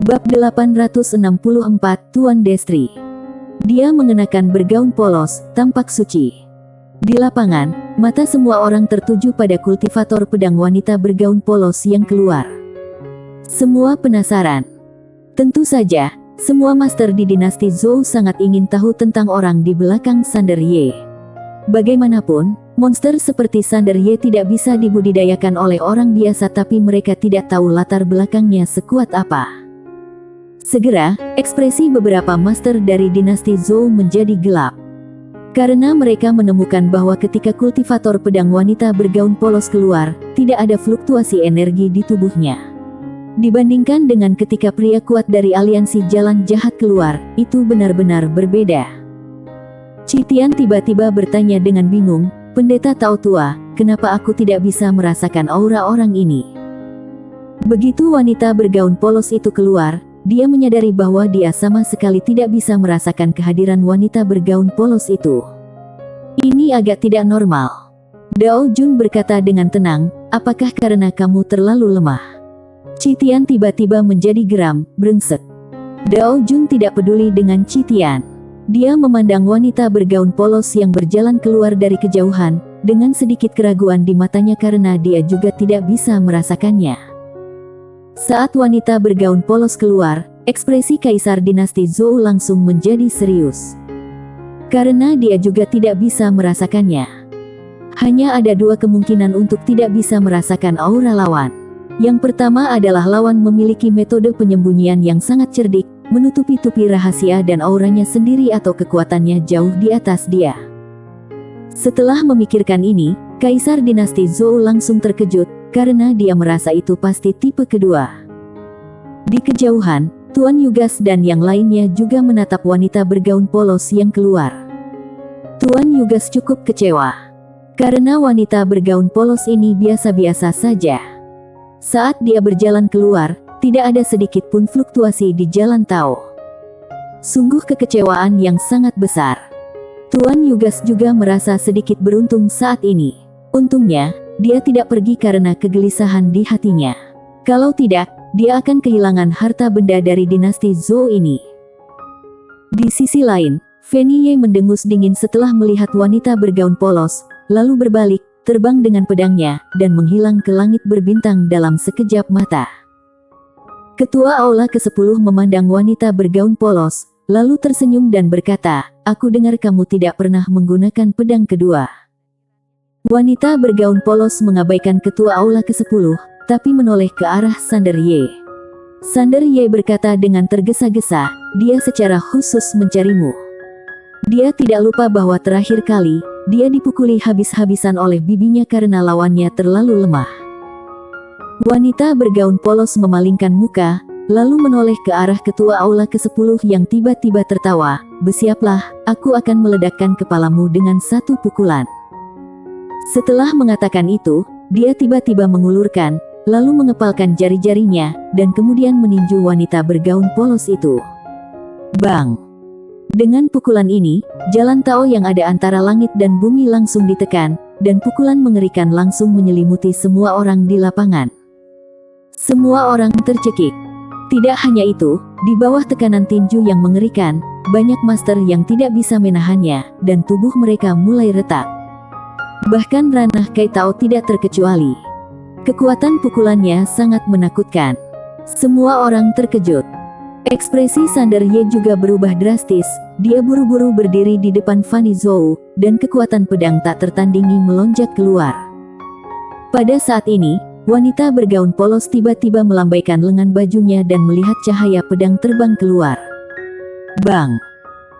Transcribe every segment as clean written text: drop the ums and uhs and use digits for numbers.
Bab 864 Tuan Destri. Dia mengenakan bergaun polos, tampak suci. Di lapangan, mata semua orang tertuju pada kultivator pedang wanita bergaun polos yang keluar. Semua penasaran. Tentu saja, semua master di dinasti Zhou sangat ingin tahu tentang orang di belakang Sander Ye. Bagaimanapun, monster seperti Sander Ye tidak bisa dibudidayakan oleh orang biasa, tapi mereka tidak tahu latar belakangnya sekuat apa. Segera, ekspresi beberapa master dari dinasti Zhou menjadi gelap. Karena mereka menemukan bahwa ketika kultivator pedang wanita bergaun polos keluar, tidak ada fluktuasi energi di tubuhnya. Dibandingkan dengan ketika pria kuat dari aliansi jalan jahat keluar, itu benar-benar berbeda. Citian tiba-tiba bertanya dengan bingung, "Pendeta Tao Tua, kenapa aku tidak bisa merasakan aura orang ini?" Begitu wanita bergaun polos itu keluar, dia menyadari bahwa dia sama sekali tidak bisa merasakan kehadiran wanita bergaun polos itu. Ini agak tidak normal. Dao Jun berkata dengan tenang, "Apakah karena kamu terlalu lemah?" Citian tiba-tiba menjadi geram, brengsek. Dao Jun tidak peduli dengan Citian. Dia memandang wanita bergaun polos yang berjalan keluar dari kejauhan, dengan sedikit keraguan di matanya karena dia juga tidak bisa merasakannya. Saat wanita bergaun polos keluar, ekspresi Kaisar Dinasti Zhou langsung menjadi serius. Karena dia juga tidak bisa merasakannya. Hanya ada dua kemungkinan untuk tidak bisa merasakan aura lawan. Yang pertama adalah lawan memiliki metode penyembunyian yang sangat cerdik, menutupi-tutupi rahasia dan auranya sendiri, atau kekuatannya jauh di atas dia. Setelah memikirkan ini, Kaisar Dinasti Zhou langsung terkejut, karena dia merasa itu pasti tipe kedua. Di kejauhan, Tuan Yugas dan yang lainnya juga menatap wanita bergaun polos yang keluar. Tuan Yugas cukup kecewa. Karena wanita bergaun polos ini biasa-biasa saja. Saat dia berjalan keluar, tidak ada sedikit pun fluktuasi di jalan Tao. Sungguh kekecewaan yang sangat besar. Tuan Yugas juga merasa sedikit beruntung saat ini. Untungnya, dia tidak pergi karena kegelisahan di hatinya. Kalau tidak, dia akan kehilangan harta benda dari dinasti Zhou ini. Di sisi lain, Fanny Ye mendengus dingin setelah melihat wanita bergaun polos, lalu berbalik, terbang dengan pedangnya, dan menghilang ke langit berbintang dalam sekejap mata. Ketua Aula ke-10 memandang wanita bergaun polos, lalu tersenyum dan berkata, "Aku dengar kamu tidak pernah menggunakan pedang kedua." Wanita bergaun polos mengabaikan ketua aula ke-10, tapi menoleh ke arah Sander Ye. Sander Ye berkata dengan tergesa-gesa, "Dia secara khusus mencarimu." Dia tidak lupa bahwa terakhir kali, dia dipukuli habis-habisan oleh bibinya karena lawannya terlalu lemah. Wanita bergaun polos memalingkan muka, lalu menoleh ke arah ketua aula ke-10 yang tiba-tiba tertawa, "Bersiaplah, aku akan meledakkan kepalamu dengan satu pukulan." Setelah mengatakan itu, dia tiba-tiba mengulurkan, lalu mengepalkan jari-jarinya, dan kemudian meninju wanita bergaun polos itu. Bang! Dengan pukulan ini, jalan Tao yang ada antara langit dan bumi langsung ditekan, dan pukulan mengerikan langsung menyelimuti semua orang di lapangan. Semua orang tercekik. Tidak hanya itu, di bawah tekanan tinju yang mengerikan, banyak master yang tidak bisa menahannya, dan tubuh mereka mulai retak. Bahkan ranah Kai Tao tidak terkecuali. Kekuatan pukulannya sangat menakutkan. Semua orang terkejut. Ekspresi Sander Ye juga berubah drastis. Dia buru-buru berdiri di depan Fanny Zhou, dan kekuatan pedang tak tertandingi melonjak keluar. Pada saat ini, wanita bergaun polos tiba-tiba melambaikan lengan bajunya dan melihat cahaya pedang terbang keluar. Bang!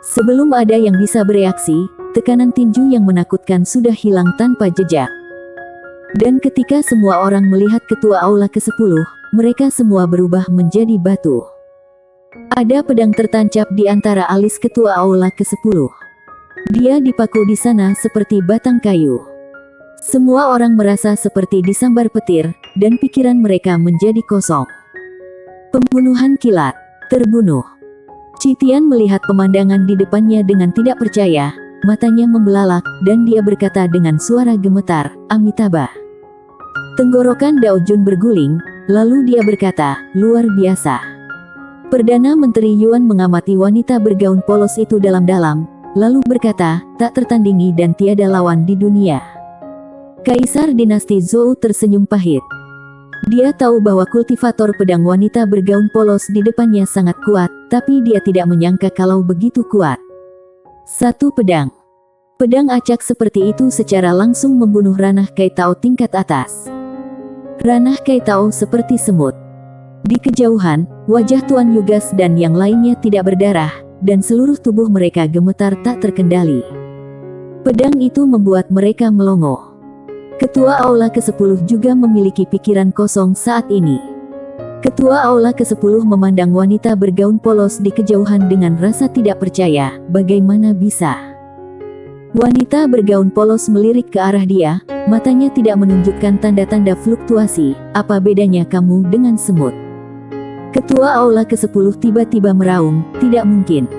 Sebelum ada yang bisa bereaksi, tekanan tinju yang menakutkan sudah hilang tanpa jejak. Dan ketika semua orang melihat ketua aula ke-10, mereka semua berubah menjadi batu. Ada pedang tertancap di antara alis ketua aula ke-10. Dia dipaku di sana seperti batang kayu. Semua orang merasa seperti disambar petir, dan pikiran mereka menjadi kosong. Pembunuhan kilat. Terbunuh. Citian melihat pemandangan di depannya dengan tidak percaya. Matanya membelalak, dan dia berkata dengan suara gemetar, "Amitabha." Tenggorokan Dao Jun berguling, lalu dia berkata, "Luar biasa." Perdana Menteri Yuan mengamati wanita bergaun polos itu dalam-dalam, lalu berkata, tak tertandingi dan tiada lawan di dunia. Kaisar dinasti Zhou tersenyum pahit. Dia tahu bahwa kultivator pedang wanita bergaun polos di depannya sangat kuat, tapi dia tidak menyangka kalau begitu kuat. Satu pedang. Pedang acak seperti itu secara langsung membunuh ranah Kaitao tingkat atas. Ranah Kaitao seperti semut. Di kejauhan, wajah Tuan Yugas dan yang lainnya tidak berdarah, dan seluruh tubuh mereka gemetar tak terkendali. Pedang itu membuat mereka melongo. Ketua Aula ke-10 juga memiliki pikiran kosong saat ini. Ketua Aula ke-10 memandang wanita bergaun polos di kejauhan dengan rasa tidak percaya, bagaimana bisa. Wanita bergaun polos melirik ke arah dia, matanya tidak menunjukkan tanda-tanda fluktuasi, apa bedanya kamu dengan semut? Ketua Aula ke-10 tiba-tiba meraung, tidak mungkin.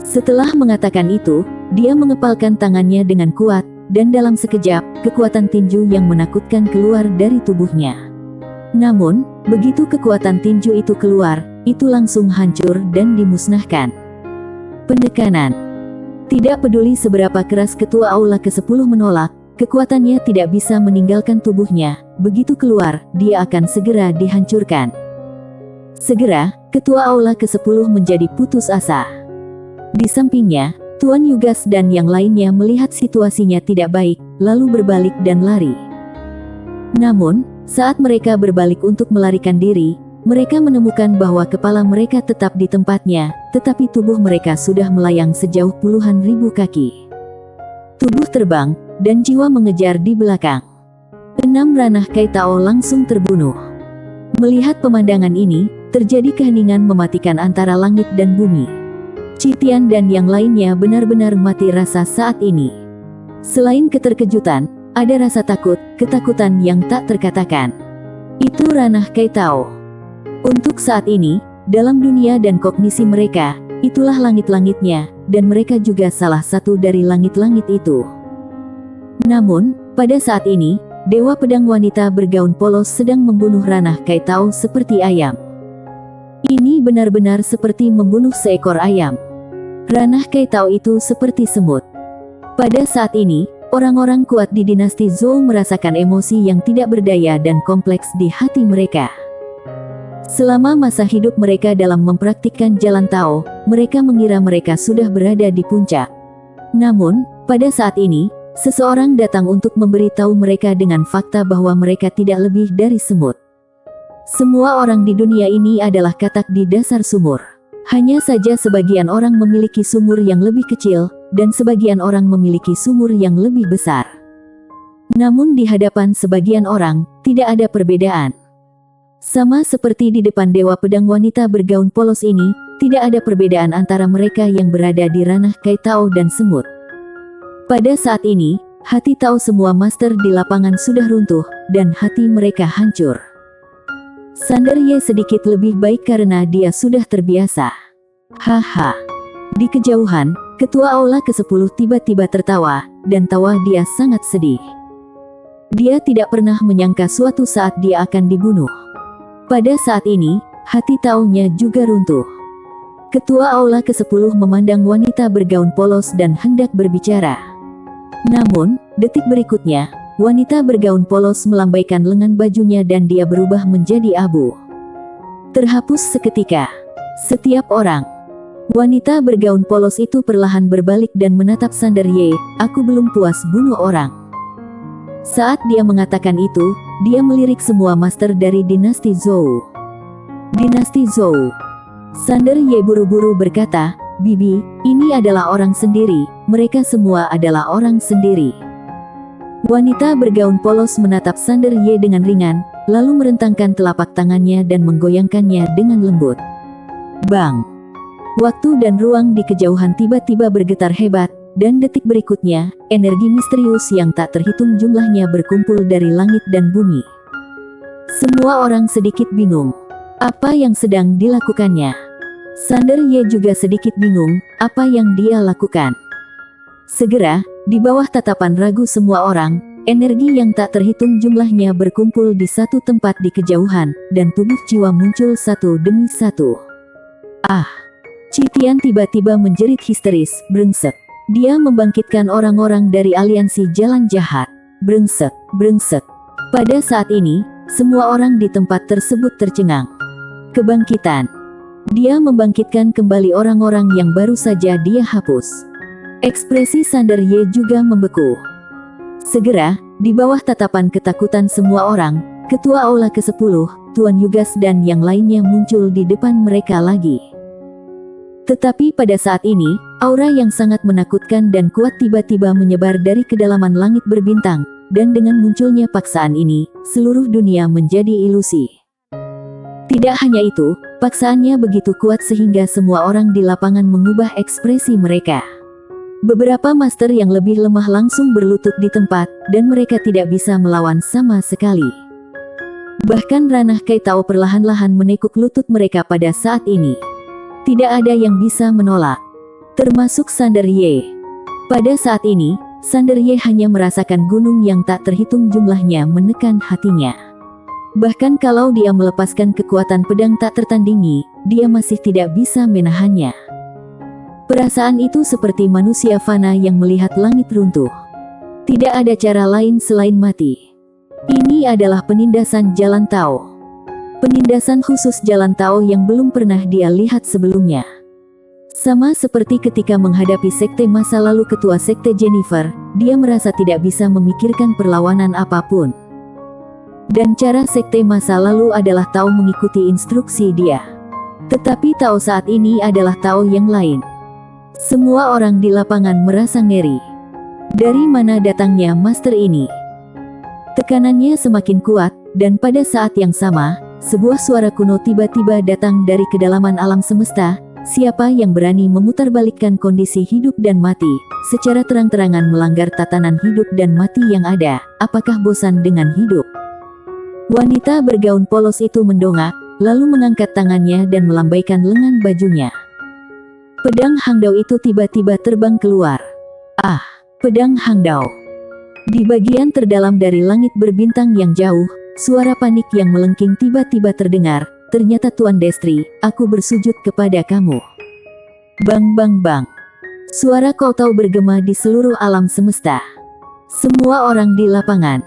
Setelah mengatakan itu, dia mengepalkan tangannya dengan kuat, dan dalam sekejap, kekuatan tinju yang menakutkan keluar dari tubuhnya. Namun, begitu kekuatan tinju itu keluar, itu langsung hancur dan dimusnahkan. Penekanan. Tidak peduli seberapa keras Ketua Aula ke-10 menolak, kekuatannya tidak bisa meninggalkan tubuhnya, begitu keluar, dia akan segera dihancurkan. Segera, Ketua Aula ke-10 menjadi putus asa. Di sampingnya, Tuan Yugas dan yang lainnya melihat situasinya tidak baik, lalu berbalik dan lari. Namun, saat mereka berbalik untuk melarikan diri, mereka menemukan bahwa kepala mereka tetap di tempatnya, tetapi tubuh mereka sudah melayang sejauh puluhan ribu kaki. Tubuh terbang, dan jiwa mengejar di belakang. 6 ranah Kaitao langsung terbunuh. Melihat pemandangan ini, terjadi keheningan mematikan antara langit dan bumi. Citian dan yang lainnya benar-benar mati rasa saat ini. Selain keterkejutan, ada rasa takut, ketakutan yang tak terkatakan. Itu ranah Kaitao. Untuk saat ini, dalam dunia dan kognisi mereka, itulah langit-langitnya, dan mereka juga salah satu dari langit-langit itu. Namun, pada saat ini, Dewa Pedang Wanita bergaun polos sedang membunuh ranah Kaitao seperti ayam. Ini benar-benar seperti membunuh seekor ayam. Ranah Kaitao itu seperti semut. Pada saat ini, orang-orang kuat di dinasti Zhou merasakan emosi yang tidak berdaya dan kompleks di hati mereka. Selama masa hidup mereka dalam mempraktikkan jalan Tao, mereka mengira mereka sudah berada di puncak. Namun, pada saat ini, seseorang datang untuk memberitahu mereka dengan fakta bahwa mereka tidak lebih dari semut. Semua orang di dunia ini adalah katak di dasar sumur. Hanya saja sebagian orang memiliki sumur yang lebih kecil, dan sebagian orang memiliki sumur yang lebih besar. Namun di hadapan sebagian orang, tidak ada perbedaan. Sama seperti di depan Dewa Pedang Wanita bergaun polos ini, tidak ada perbedaan antara mereka yang berada di ranah Kaitao dan semut. Pada saat ini, hati tahu semua master di lapangan sudah runtuh, dan hati mereka hancur. Sander Ye sedikit lebih baik karena dia sudah terbiasa. Haha. Di kejauhan, Ketua Aula ke-10 tiba-tiba tertawa, dan tawa dia sangat sedih. Dia tidak pernah menyangka suatu saat dia akan dibunuh. Pada saat ini, hati taunya juga runtuh. Ketua Aula ke-10 memandang wanita bergaun polos dan hendak berbicara. Namun, detik berikutnya, wanita bergaun polos melambaikan lengan bajunya dan dia berubah menjadi abu. Terhapus seketika. Setiap orang. Wanita bergaun polos itu perlahan berbalik dan menatap Sander Ye, aku belum puas bunuh orang. Saat dia mengatakan itu, dia melirik semua master dari dinasti Zhou. Dinasti Zhou. Sander Ye buru-buru berkata, Bibi, ini adalah orang sendiri, mereka semua adalah orang sendiri. Wanita bergaun polos menatap Sander Ye dengan ringan, lalu merentangkan telapak tangannya dan menggoyangkannya dengan lembut. Bang! Waktu dan ruang di kejauhan tiba-tiba bergetar hebat, dan detik berikutnya, energi misterius yang tak terhitung jumlahnya berkumpul dari langit dan bumi. Semua orang sedikit bingung. Apa yang sedang dilakukannya? Sander Ye juga sedikit bingung, apa yang dia lakukan. Segera, di bawah tatapan ragu semua orang, energi yang tak terhitung jumlahnya berkumpul di satu tempat di kejauhan, dan tubuh jiwa muncul satu demi satu. Ah! Citian tiba-tiba menjerit histeris, brengsek. Dia membangkitkan orang-orang dari aliansi jalan jahat. Brengsek, brengsek. Pada saat ini, semua orang di tempat tersebut tercengang. Kebangkitan. Dia membangkitkan kembali orang-orang yang baru saja dia hapus. Ekspresi Sander Ye juga membeku. Segera, di bawah tatapan ketakutan semua orang, Ketua Aula ke-10, Tuan Yugas dan yang lainnya muncul di depan mereka lagi. Tetapi pada saat ini, aura yang sangat menakutkan dan kuat tiba-tiba menyebar dari kedalaman langit berbintang, dan dengan munculnya paksaan ini, seluruh dunia menjadi ilusi. Tidak hanya itu, paksaannya begitu kuat sehingga semua orang di lapangan mengubah ekspresi mereka. Beberapa master yang lebih lemah langsung berlutut di tempat, dan mereka tidak bisa melawan sama sekali. Bahkan Ranah Kaitao perlahan-lahan menekuk lutut mereka pada saat ini. Tidak ada yang bisa menolak, termasuk Sander Ye. Pada saat ini, Sander Ye hanya merasakan gunung yang tak terhitung jumlahnya menekan hatinya. Bahkan kalau dia melepaskan kekuatan pedang tak tertandingi, dia masih tidak bisa menahannya. Perasaan itu seperti manusia fana yang melihat langit runtuh. Tidak ada cara lain selain mati. Ini adalah penindasan Jalan Tao. Penindasan khusus Jalan Tao yang belum pernah dia lihat sebelumnya. Sama seperti ketika menghadapi sekte masa lalu ketua sekte Jennifer, dia merasa tidak bisa memikirkan perlawanan apapun. Dan cara sekte masa lalu adalah Tao mengikuti instruksi dia. Tetapi Tao saat ini adalah Tao yang lain. Semua orang di lapangan merasa ngeri. Dari mana datangnya master ini? Tekanannya semakin kuat, dan pada saat yang sama, sebuah suara kuno tiba-tiba datang dari kedalaman alam semesta. Siapa yang berani memutarbalikkan kondisi hidup dan mati, secara terang-terangan melanggar tatanan hidup dan mati yang ada, apakah bosan dengan hidup? Wanita bergaun polos itu mendongak, lalu mengangkat tangannya dan melambaikan lengan bajunya. Pedang Hangdao itu tiba-tiba terbang keluar. Ah, pedang Hangdao. Di bagian terdalam dari langit berbintang yang jauh, suara panik yang melengking tiba-tiba terdengar. Ternyata Tuan Destri, aku bersujud kepada kamu. Bang bang bang. Suara Koutao bergema di seluruh alam semesta. Semua orang di lapangan.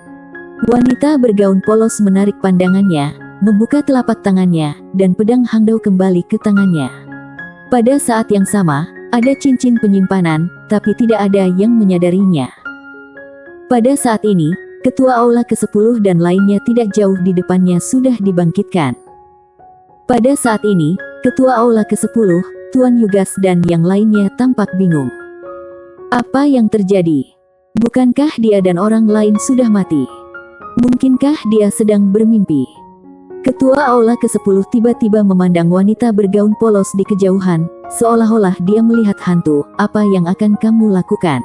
Wanita bergaun polos menarik pandangannya, membuka telapak tangannya, dan pedang Hangdao kembali ke tangannya. Pada saat yang sama, ada cincin penyimpanan, tapi tidak ada yang menyadarinya. Pada saat ini, Ketua Aula ke-10 dan lainnya tidak jauh di depannya sudah dibangkitkan. Pada saat ini, Ketua Aula ke-10, Tuan Yugas dan yang lainnya tampak bingung. Apa yang terjadi? Bukankah dia dan orang lain sudah mati? Mungkinkah dia sedang bermimpi? Ketua Aula ke-10 tiba-tiba memandang wanita bergaun polos di kejauhan, seolah-olah dia melihat hantu. Apa yang akan kamu lakukan?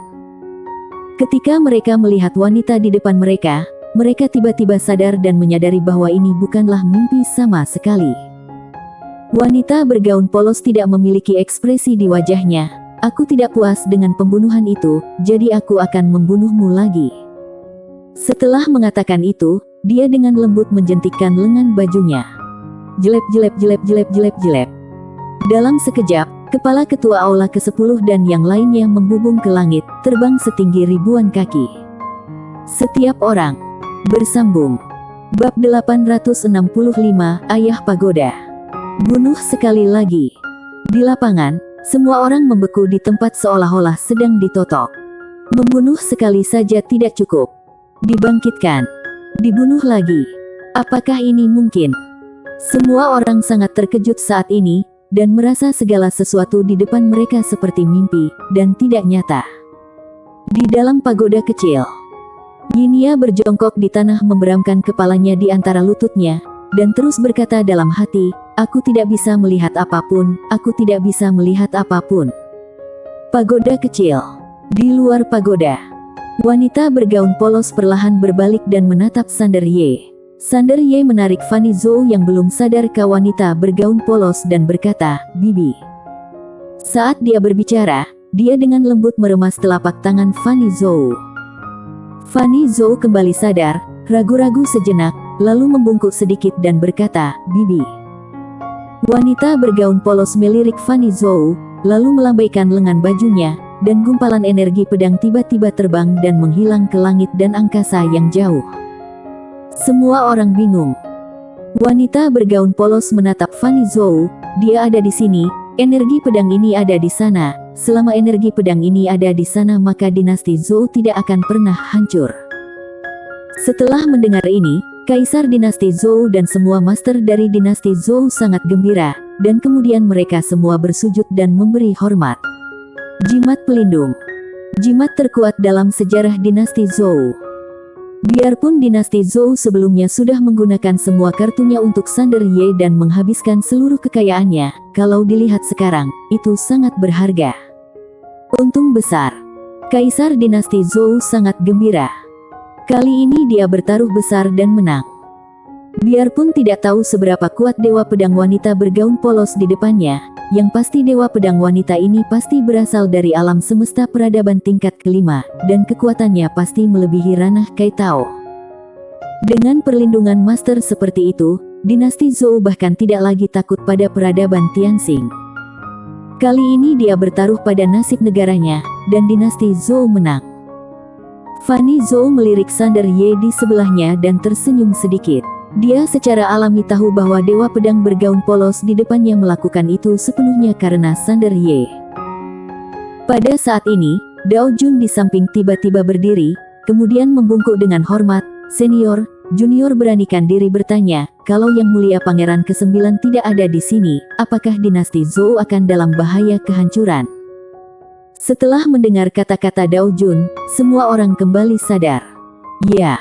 Ketika mereka melihat wanita di depan mereka, mereka tiba-tiba sadar dan menyadari bahwa ini bukanlah mimpi sama sekali. Wanita bergaun polos tidak memiliki ekspresi di wajahnya. Aku tidak puas dengan pembunuhan itu, jadi aku akan membunuhmu lagi. Setelah mengatakan itu, dia dengan lembut menjentikkan lengan bajunya. Jelep jelep jelep jelep jelep jelep. Dalam sekejap, kepala Ketua Aula ke-10 dan yang lainnya membubung ke langit, terbang setinggi ribuan kaki. Setiap orang. Bersambung. Bab 865, Ayah Pagoda. Bunuh sekali lagi. Di lapangan, semua orang membeku di tempat seolah-olah sedang ditotok. Membunuh sekali saja tidak cukup. Dibangkitkan. Dibunuh lagi. Apakah ini mungkin? Semua orang sangat terkejut saat ini, dan merasa segala sesuatu di depan mereka seperti mimpi, dan tidak nyata. Di dalam pagoda kecil, Yinia berjongkok di tanah memberamkan kepalanya di antara lututnya, dan terus berkata dalam hati, aku tidak bisa melihat apapun, aku tidak bisa melihat apapun. Pagoda kecil. Di luar pagoda, wanita bergaun polos perlahan berbalik dan menatap Sander Ye. Sander Ye menarik Fanny Zhou yang belum sadar ke wanita bergaun polos dan berkata, Bibi. Saat dia berbicara, dia dengan lembut meremas telapak tangan Fanny Zhou. Fanny Zhou kembali sadar, ragu-ragu sejenak, lalu membungkuk sedikit dan berkata, Bibi. Wanita bergaun polos melirik Fanny Zhou, lalu melambaikan lengan bajunya, dan gumpalan energi pedang tiba-tiba terbang dan menghilang ke langit dan angkasa yang jauh. Semua orang bingung. Wanita bergaun polos menatap Fanny Zhou, dia ada di sini, energi pedang ini ada di sana. Selama energi pedang ini ada di sana maka dinasti Zhou tidak akan pernah hancur. Setelah mendengar ini, Kaisar dinasti Zhou dan semua master dari dinasti Zhou sangat gembira, dan kemudian mereka semua bersujud dan memberi hormat. Jimat pelindung. Jimat terkuat dalam sejarah dinasti Zhou. Biarpun dinasti Zhou sebelumnya sudah menggunakan semua kartunya untuk Sander Ye dan menghabiskan seluruh kekayaannya, kalau dilihat sekarang, itu sangat berharga. Untung besar. Kaisar dinasti Zhou sangat gembira. Kali ini dia bertaruh besar dan menang. Biarpun tidak tahu seberapa kuat Dewa Pedang Wanita bergaun polos di depannya, yang pasti Dewa Pedang Wanita ini pasti berasal dari alam semesta peradaban tingkat kelima, dan kekuatannya pasti melebihi ranah Kai Tao. Dengan perlindungan master seperti itu, dinasti Zhou bahkan tidak lagi takut pada peradaban Tianxing. Kali ini dia bertaruh pada nasib negaranya, dan dinasti Zhou menang. Fanny Zhou melirik Sander Ye di sebelahnya dan tersenyum sedikit. Dia secara alami tahu bahwa Dewa Pedang bergaun polos di depannya melakukan itu sepenuhnya karena Sander Ye. Pada saat ini, Dao Jun di samping tiba-tiba berdiri, kemudian membungkuk dengan hormat. Senior, junior beranikan diri bertanya, kalau Yang Mulia Pangeran ke-9 tidak ada di sini, apakah dinasti Zhou akan dalam bahaya kehancuran? Setelah mendengar kata-kata Dao Jun, semua orang kembali sadar. Ya,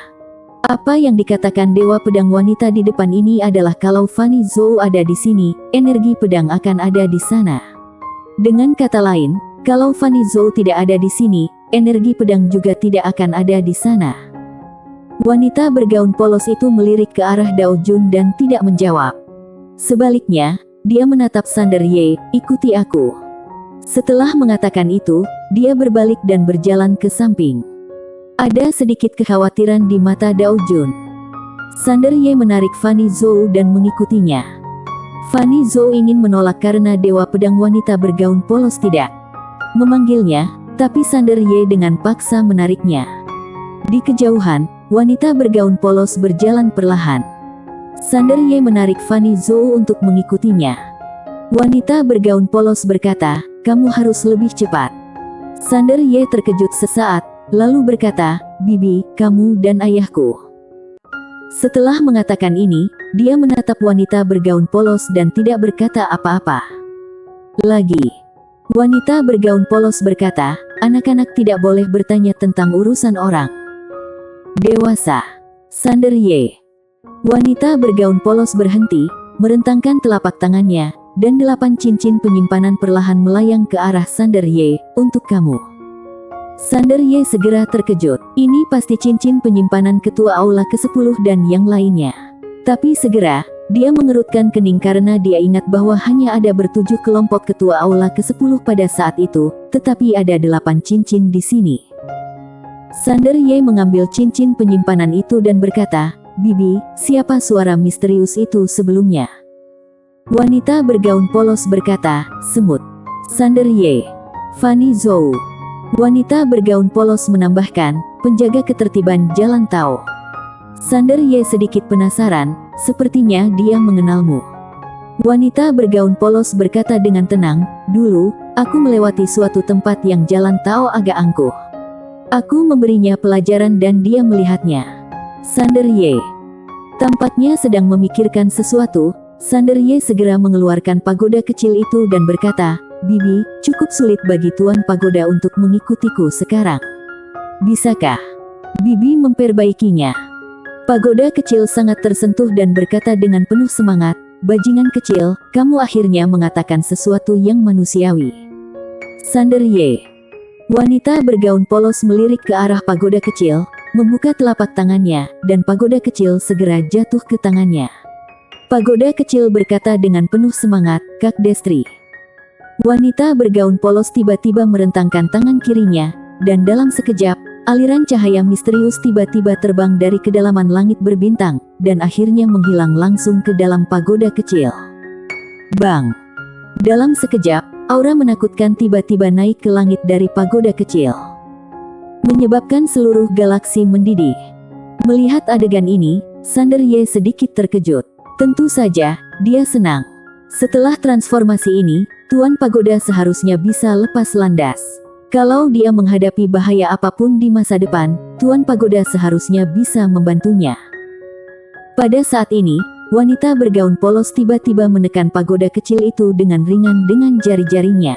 apa yang dikatakan Dewa Pedang Wanita di depan ini adalah kalau Fanny Zhou ada di sini, energi pedang akan ada di sana. Dengan kata lain, kalau Fanny Zhou tidak ada di sini, energi pedang juga tidak akan ada di sana. Wanita bergaun polos itu melirik ke arah Dao Jun dan tidak menjawab. Sebaliknya, dia menatap Sander Ye, ikuti aku. Setelah mengatakan itu, dia berbalik dan berjalan ke samping. Ada sedikit kekhawatiran di mata Dao Jun. Sander Ye menarik Fanny Zhou dan mengikutinya. Fanny Zhou ingin menolak karena Dewa Pedang Wanita bergaun polos tidak memanggilnya, tapi Sander Ye dengan paksa menariknya. Di kejauhan, wanita bergaun polos berjalan perlahan. Sander Ye menarik Fanny Zhou untuk mengikutinya. Wanita bergaun polos berkata, kamu harus lebih cepat. Sander Ye terkejut sesaat, lalu berkata, Bibi, kamu dan ayahku. Setelah mengatakan ini, dia menatap wanita bergaun polos dan tidak berkata apa-apa. Lagi, wanita bergaun polos berkata, anak-anak tidak boleh bertanya tentang urusan orang dewasa. Sander Ye. Wanita bergaun polos berhenti, merentangkan telapak tangannya, dan 8 cincin penyimpanan perlahan melayang ke arah Sander Ye, untuk kamu. Sander Ye segera terkejut, ini pasti cincin penyimpanan ketua aula ke-10 dan yang lainnya. Tapi segera, dia mengerutkan kening karena dia ingat bahwa hanya ada ber-7 kelompok ketua aula ke-10 pada saat itu, tetapi ada 8 cincin di sini. Sander Ye mengambil cincin penyimpanan itu dan berkata, Bibi, siapa suara misterius itu sebelumnya? Wanita bergaun polos berkata, semut. Sander Ye. Fanny Zhou. Wanita bergaun polos menambahkan, penjaga ketertiban Jalan Tao. Sander Ye sedikit penasaran, sepertinya dia mengenalmu. Wanita bergaun polos berkata dengan tenang, dulu, aku melewati suatu tempat yang Jalan Tao agak angkuh. Aku memberinya pelajaran dan dia melihatnya. Sander Ye. Tampaknya sedang memikirkan sesuatu. Sander Ye segera mengeluarkan pagoda kecil itu dan berkata, Bibi, cukup sulit bagi Tuan Pagoda untuk mengikutiku sekarang. Bisakah Bibi memperbaikinya? Pagoda kecil sangat tersentuh dan berkata dengan penuh semangat, bajingan kecil, kamu akhirnya mengatakan sesuatu yang manusiawi. Sander Ye. Wanita bergaun polos melirik ke arah pagoda kecil, membuka telapak tangannya, dan pagoda kecil segera jatuh ke tangannya. Pagoda kecil berkata dengan penuh semangat, Kak Destri. Wanita bergaun polos tiba-tiba merentangkan tangan kirinya, dan dalam sekejap, aliran cahaya misterius tiba-tiba terbang dari kedalaman langit berbintang, dan akhirnya menghilang langsung ke dalam pagoda kecil. Bang! Dalam sekejap, aura menakutkan tiba-tiba naik ke langit dari pagoda kecil, menyebabkan seluruh galaksi mendidih. Melihat adegan ini, Sander Ye sedikit terkejut. Tentu saja, dia senang. Setelah transformasi ini, Tuan Pagoda seharusnya bisa lepas landas. Kalau dia menghadapi bahaya apapun di masa depan, Tuan Pagoda seharusnya bisa membantunya. Pada saat ini, wanita bergaun polos tiba-tiba menekan pagoda kecil itu dengan ringan dengan jari-jarinya.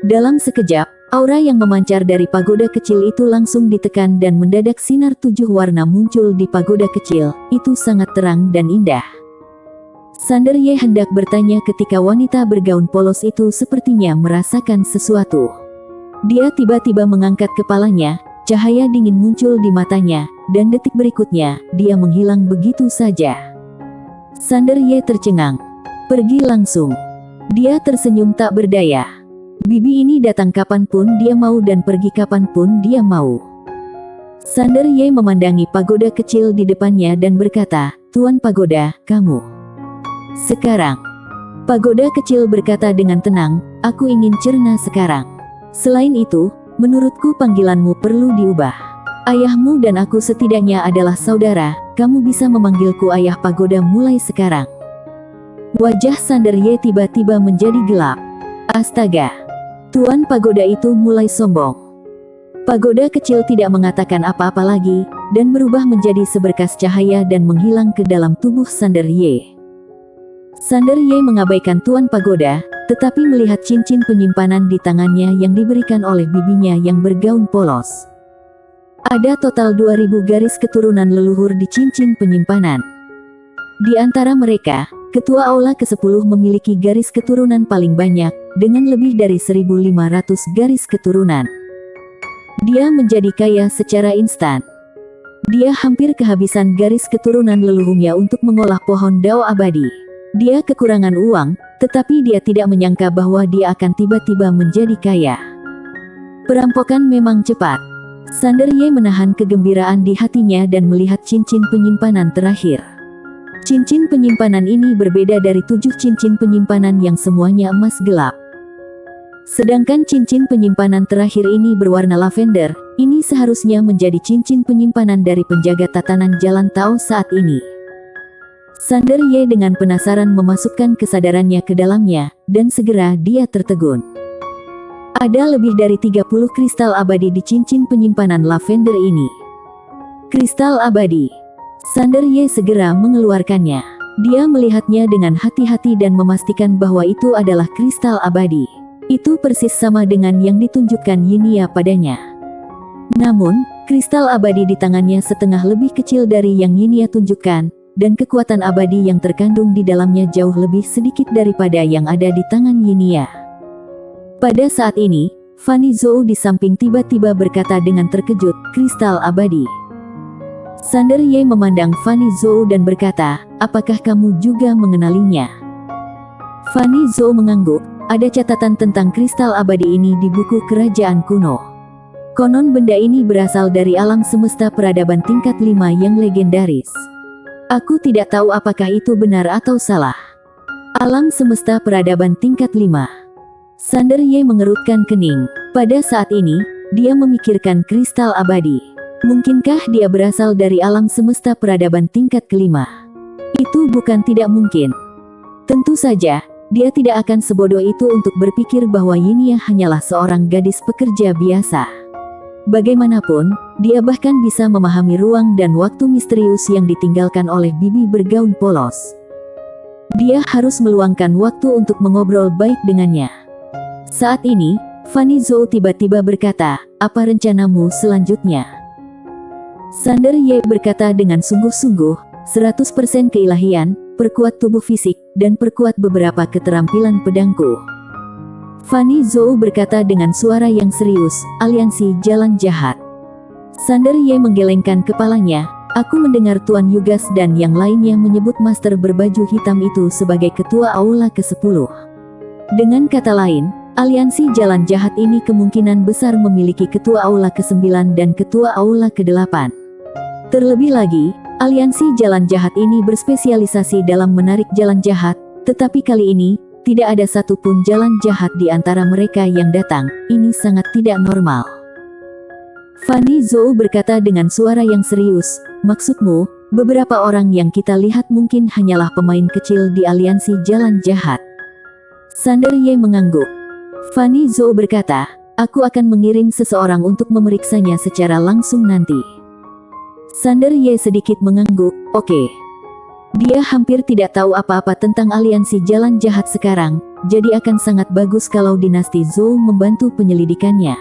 Dalam sekejap, aura yang memancar dari pagoda kecil itu langsung ditekan dan mendadak sinar 7 warna muncul di pagoda kecil. Itu sangat terang dan indah. Sander Ye hendak bertanya ketika wanita bergaun polos itu sepertinya merasakan sesuatu. Dia tiba-tiba mengangkat kepalanya, cahaya dingin muncul di matanya, dan detik berikutnya, dia menghilang begitu saja. Sander Ye tercengang. Pergi langsung. Dia tersenyum tak berdaya. Bibi ini datang kapanpun dia mau dan pergi kapanpun dia mau. Sander Ye memandangi pagoda kecil di depannya dan berkata, "Tuan Pagoda, kamu." "Sekarang." Pagoda kecil berkata dengan tenang, "Aku ingin cerna sekarang. Selain itu, menurutku panggilanmu perlu diubah. Ayahmu dan aku setidaknya adalah saudara, kamu bisa memanggilku Ayah Pagoda mulai sekarang." Wajah Sander Ye tiba-tiba menjadi gelap. Astaga! Tuan Pagoda itu mulai sombong. Pagoda kecil tidak mengatakan apa-apa lagi, dan berubah menjadi seberkas cahaya dan menghilang ke dalam tubuh Sander Ye. Sander Ye mengabaikan Tuan Pagoda, tetapi melihat cincin penyimpanan di tangannya yang diberikan oleh bibinya yang bergaun polos. Ada total 2000 garis keturunan leluhur di cincin penyimpanan. Di antara mereka, Ketua Aula ke-10 memiliki garis keturunan paling banyak, dengan lebih dari 1500 garis keturunan. Dia menjadi kaya secara instan. Dia hampir kehabisan garis keturunan leluhurnya untuk mengolah pohon Dao abadi. Dia kekurangan uang, tetapi dia tidak menyangka bahwa dia akan tiba-tiba menjadi kaya. Perampokan memang cepat. Sander Ye menahan kegembiraan di hatinya dan melihat cincin penyimpanan terakhir. Cincin penyimpanan ini berbeda dari 7 cincin penyimpanan yang semuanya emas gelap. Sedangkan cincin penyimpanan terakhir ini berwarna lavender, ini seharusnya menjadi cincin penyimpanan dari penjaga tatanan Jalan Tao saat ini. Sander Ye dengan penasaran memasukkan kesadarannya ke dalamnya, dan segera dia tertegun. Ada lebih dari 30 kristal abadi di cincin penyimpanan lavender ini. Kristal abadi. Sander Ye segera mengeluarkannya. Dia melihatnya dengan hati-hati dan memastikan bahwa itu adalah kristal abadi. Itu persis sama dengan yang ditunjukkan Yinia padanya. Namun, kristal abadi di tangannya setengah lebih kecil dari yang Yinia tunjukkan, dan kekuatan abadi yang terkandung di dalamnya jauh lebih sedikit daripada yang ada di tangan Yinia. Pada saat ini, Fanny Zhou di samping tiba-tiba berkata dengan terkejut, "Kristal abadi." Sander Ye memandang Fanny Zhou dan berkata, "Apakah kamu juga mengenalinya?" Fanny Zhou mengangguk, "Ada catatan tentang kristal abadi ini di buku kerajaan kuno. Konon benda ini berasal dari alam semesta peradaban tingkat 5 yang legendaris. Aku tidak tahu apakah itu benar atau salah." Alam semesta peradaban tingkat 5. Sander Ye mengerutkan kening. Pada saat ini, dia memikirkan kristal abadi. Mungkinkah dia berasal dari alam semesta peradaban tingkat kelima? Itu bukan tidak mungkin. Tentu saja, dia tidak akan sebodoh itu untuk berpikir bahwa Yinia hanyalah seorang gadis pekerja biasa. Bagaimanapun, dia bahkan bisa memahami ruang dan waktu misterius yang ditinggalkan oleh bibi bergaun polos. Dia harus meluangkan waktu untuk mengobrol baik dengannya. Saat ini, Fanny Zhou tiba-tiba berkata, "Apa rencanamu selanjutnya?" Sander Ye berkata dengan sungguh-sungguh, 100% keilahian, perkuat tubuh fisik, dan perkuat beberapa keterampilan pedangku. Fanny Zhou berkata dengan suara yang serius, "Aliansi Jalan Jahat." Sander Ye menggelengkan kepalanya. "Aku mendengar Tuan Yugas dan yang lainnya menyebut master berbaju hitam itu sebagai ketua aula ke-10. Dengan kata lain, aliansi Jalan Jahat ini kemungkinan besar memiliki ketua aula ke-9 dan ketua aula ke-8. Terlebih lagi, aliansi Jalan Jahat ini berspesialisasi dalam menarik jalan jahat, tetapi kali ini, tidak ada satupun jalan jahat di antara mereka yang datang. Ini sangat tidak normal. Fanny Zhou berkata dengan suara yang serius, maksudmu, beberapa orang yang kita lihat mungkin hanyalah pemain kecil di aliansi jalan jahat. Sander Ye mengangguk. Fanny Zhou berkata, aku akan mengirim seseorang untuk memeriksanya secara langsung nanti. Sander Ye sedikit mengangguk, oke. Dia hampir tidak tahu apa-apa tentang aliansi jalan jahat sekarang, jadi akan sangat bagus kalau dinasti Zhou membantu penyelidikannya.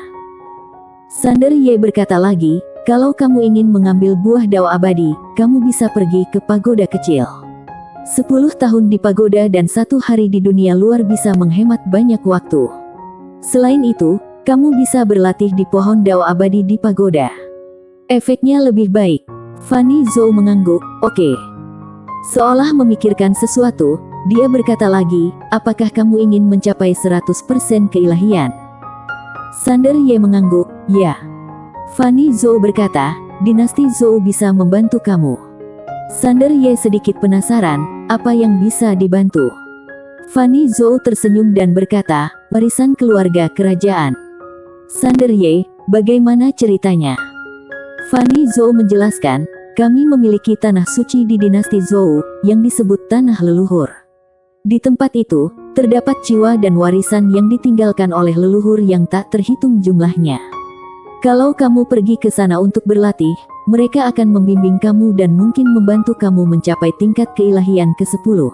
Sander Ye berkata lagi, kalau kamu ingin mengambil buah dao abadi, kamu bisa pergi ke pagoda kecil. 10 tahun di pagoda dan 1 hari di dunia luar bisa menghemat banyak waktu. Selain itu, kamu bisa berlatih di pohon dao abadi di pagoda. Efeknya lebih baik. Fanny Zhou mengangguk, oke. Seolah memikirkan sesuatu, dia berkata lagi, apakah kamu ingin mencapai 100% keilahian? Sander Ye mengangguk, ya. Fanny Zhou berkata, dinasti Zhou bisa membantu kamu. Sander Ye sedikit penasaran, apa yang bisa dibantu? Fanny Zhou tersenyum dan berkata, warisan keluarga kerajaan. Sander Ye, bagaimana ceritanya? Fanny Zhou menjelaskan, kami memiliki tanah suci di dinasti Zhou, yang disebut tanah leluhur. Di tempat itu, terdapat jiwa dan warisan yang ditinggalkan oleh leluhur yang tak terhitung jumlahnya. Kalau kamu pergi ke sana untuk berlatih, mereka akan membimbing kamu dan mungkin membantu kamu mencapai tingkat keilahian ke-10.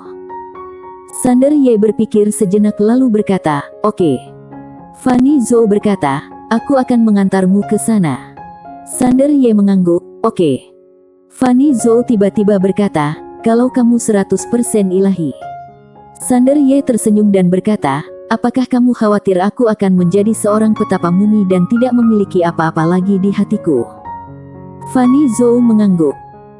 Sander Ye berpikir sejenak lalu berkata, oke. Fanny Zhou berkata, aku akan mengantarmu ke sana. Sander Ye mengangguk, oke. Fanny Zhou tiba-tiba berkata, kalau kamu 100% ilahi. Sander Ye tersenyum dan berkata, apakah kamu khawatir aku akan menjadi seorang petapa mumi dan tidak memiliki apa-apa lagi di hatiku? Fanny Zhou mengangguk.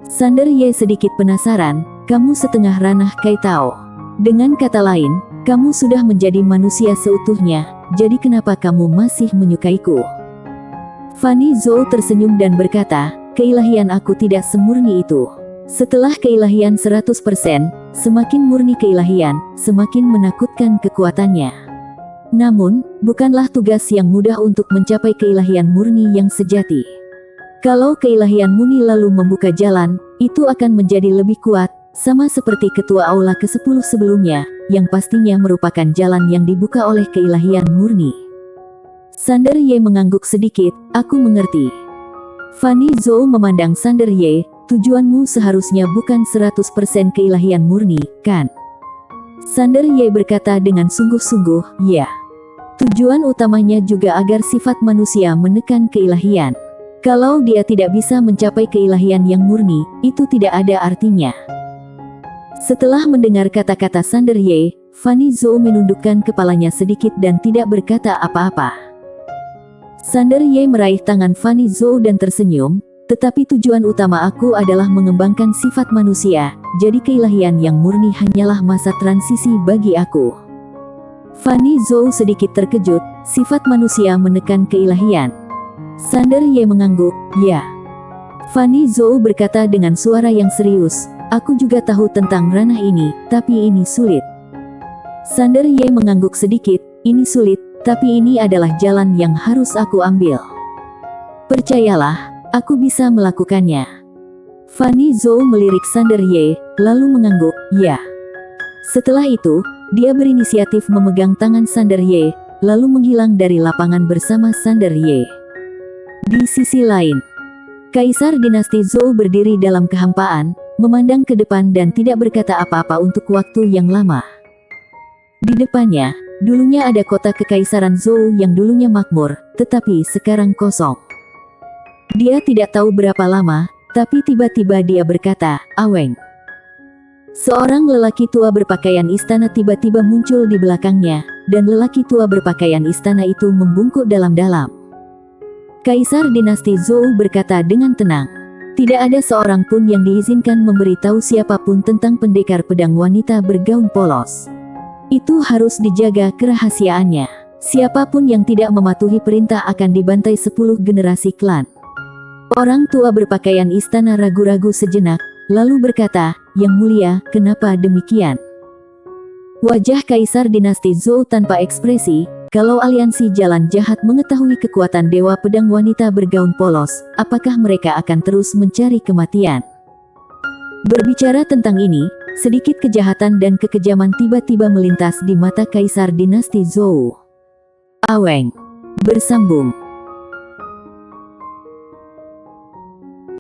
Sander Ye sedikit penasaran, kamu setengah ranah Kai Tao. Dengan kata lain, kamu sudah menjadi manusia seutuhnya, jadi kenapa kamu masih menyukaiku? Fanny Zhou tersenyum dan berkata, keilahian aku tidak semurni itu. Setelah keilahian 100%, semakin murni keilahian, semakin menakutkan kekuatannya. Namun, bukanlah tugas yang mudah untuk mencapai keilahian murni yang sejati. Kalau keilahian murni lalu membuka jalan, itu akan menjadi lebih kuat, sama seperti ketua aula ke-10 sebelumnya, yang pastinya merupakan jalan yang dibuka oleh keilahian murni. Sander Ye mengangguk sedikit, aku mengerti. Fanny Zhou memandang Sander Ye, tujuanmu seharusnya bukan 100% keilahian murni, kan? Sander Ye berkata dengan sungguh-sungguh, ya. Tujuan utamanya juga agar sifat manusia menekan keilahian. Kalau dia tidak bisa mencapai keilahian yang murni, itu tidak ada artinya. Setelah mendengar kata-kata Sander Ye, Fanny Zhou menundukkan kepalanya sedikit dan tidak berkata apa-apa. Sander Ye meraih tangan Fanny Zhou dan tersenyum, tetapi tujuan utama aku adalah mengembangkan sifat manusia, jadi keilahian yang murni hanyalah masa transisi bagi aku. Fanny Zhou sedikit terkejut, sifat manusia menekan keilahian. Sander Ye mengangguk, ya. Fanny Zhou berkata dengan suara yang serius, aku juga tahu tentang ranah ini, tapi ini sulit. Sander Ye mengangguk sedikit, ini sulit, tapi ini adalah jalan yang harus aku ambil. Percayalah, aku bisa melakukannya. Fanny Zhou melirik Sander Ye, lalu mengangguk, ya. Setelah itu, dia berinisiatif memegang tangan Sander Ye, lalu menghilang dari lapangan bersama Sander Ye. Di sisi lain, Kaisar dinasti Zhou berdiri dalam kehampaan, memandang ke depan dan tidak berkata apa-apa untuk waktu yang lama. Di depannya, dulunya ada kota kekaisaran Zhou yang dulunya makmur, tetapi sekarang kosong. Dia tidak tahu berapa lama, tapi tiba-tiba dia berkata, Aweng. Seorang lelaki tua berpakaian istana tiba-tiba muncul di belakangnya, dan lelaki tua berpakaian istana itu membungkuk dalam-dalam. Kaisar dinasti Zhou berkata dengan tenang, tidak ada seorang pun yang diizinkan memberitahu siapapun tentang pendekar pedang wanita bergaun polos. Itu harus dijaga kerahasiaannya. Siapapun yang tidak mematuhi perintah akan dibantai 10 generasi klan. Orang tua berpakaian istana ragu-ragu sejenak, lalu berkata, Yang Mulia, kenapa demikian? Wajah Kaisar Dinasti Zhou tanpa ekspresi. Kalau aliansi jalan jahat mengetahui kekuatan Dewa Pedang Wanita bergaun polos, apakah mereka akan terus mencari kematian? Berbicara tentang ini, sedikit kejahatan dan kekejaman tiba-tiba melintas di mata Kaisar Dinasti Zhou. Aweng. Bersambung.